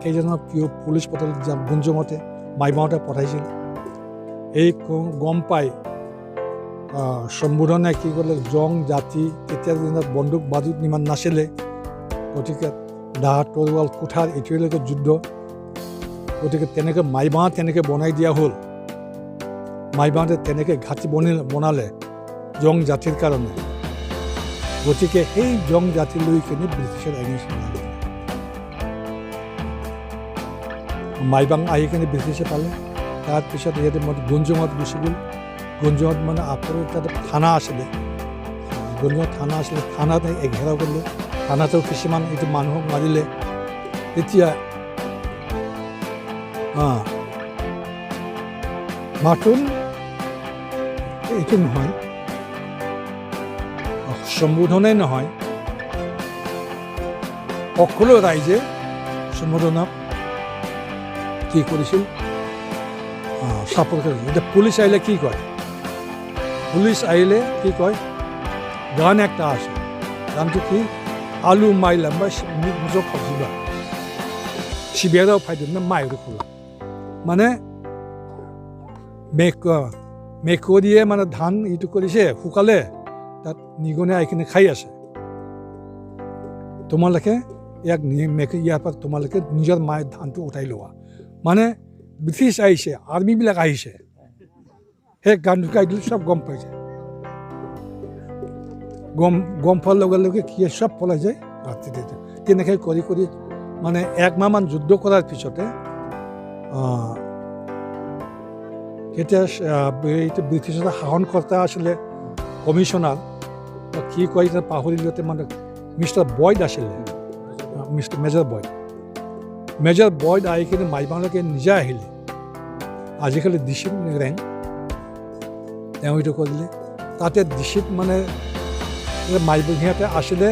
কেইজনৰ পুলিচ পতালত গুঞ্জঙতে মাইবাওঁতে পঠাইছিল। এই গম পাই সম্বোধনে কি কৰিলে, জং জাতি তেতিয়াৰ দিনত বন্দুক বাজুত ইমান নাছিলে, গতিকে দা তৰোৱাল কুঠাৰ এতিয়ালৈকে যুদ্ধ, গতিকে তেনেকৈ মাইবাঁও তেনেকৈ বনাই দিয়া হ'ল। মাইবাঁওতে তেনেকৈ ঘাটি বনালে জং জাতিৰ কাৰণে। গতিকে সেই জং জাতি লৈ কিনে ব্ৰিটিছৰ এগেইনষ্ট মাইবাং আহি কিনে ব্ৰিটিছে পালে। তাৰপিছত ইয়াতে গুঞ্জঙত গুচি গ'ল। গুঞ্জঙত মানে আকৌ তাতে থানা আছিলে, গুঞ্জঙত থানা আছিলে, থানাত ঘেৰাও কৰিলে। থানাতো কিছুমান এইটো মানুহক মাৰিলে। তেতিয়া মাথোন এইটো নহয়, সম্বোধনেই নহয়, সকলো ৰাইজে সম্বোধনক কি কৰিছিল, ছাপোৰ্ট কৰিছিল। এতিয়া পুলিচ আহিলে কি কয়, পুলিচ আহিলে কি কয়, গান একটা আছে, গানটো কি, আলু মাইলাম বা নিজক খজিবা সিবিয়ারাও ফাইদিম না মায়ের খোলা, মানে মেকুৰীয়ে মানে ধান এইটো কৰিছে, শুকালে তাত নিগনি আহি খাই আছে। তোমালোকে ইয়াৰ পৰা তোমালোকে নিজৰ মায়ে ধানটো উঠাই লোৱা। মানে ব্ৰিটিছ আহিছে, আৰ্মিবিলাক আহিছে, সেই গানটো গাই দিলে চব গম পাই যায়। গম পোৱাৰ লগে লগে কি চব পলাই যায় ৰাতিতে। তেনেকৈ কৰি কৰি মানে একমাহমান যুদ্ধ কৰাৰ পিছতে তেতিয়া এইটো ব্ৰিটিছৰ শাসনকৰ্তা আছিলে কমিশ্যনাৰ, কি কয় পাহৰিলতে, মানে মিষ্টাৰ বইড আছিলে, মেজৰ বইড আহি কিনে মাইবাওঁলৈকে নিজে আহিলে। আজিকালি ডিচিত ৰেংক তেওঁ এইটো কৰিলে। তাতে ডিচিত মানে সিহঁতে আছিলে,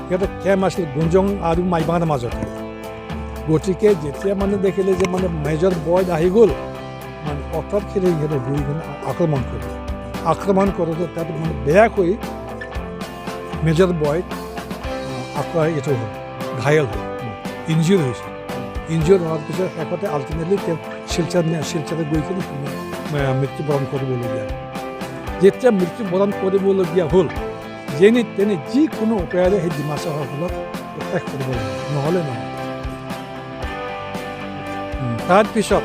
সিহঁতে কেম্প আছিলে গুঞ্জং আৰু মাইবাওঁৰ মাজতে। গতিকে যেতিয়া মানে দেখিলে যে মানে মেজৰ বইড আহি গ'ল, মানে পথত খেলি সিহঁতে গৈ কিনে আক্ৰমণ কৰিলে। আক্ৰমণ কৰোঁতে তাত মানে বেয়াকৈ মেজৰ বইড এইটো হ'ল, ঘায়ল হ'ল, ইনজিয়ৰ হৈছে। ইনজিয়ৰ হোৱাৰ পিছত শেষতে আল্টিমেটলি তেওঁ শিলচৰত গৈ কিনে মৃত্যুবৰণ কৰিবলগীয়া। যেতিয়া মৃত্যুবৰণ কৰিবলগীয়া হ'ল, যেনে তেনে যিকোনো উপায়েৰে সেই ডিমাচা সকলক শেষ কৰিব লাগে, নহ'লে নহয়। তাৰপিছত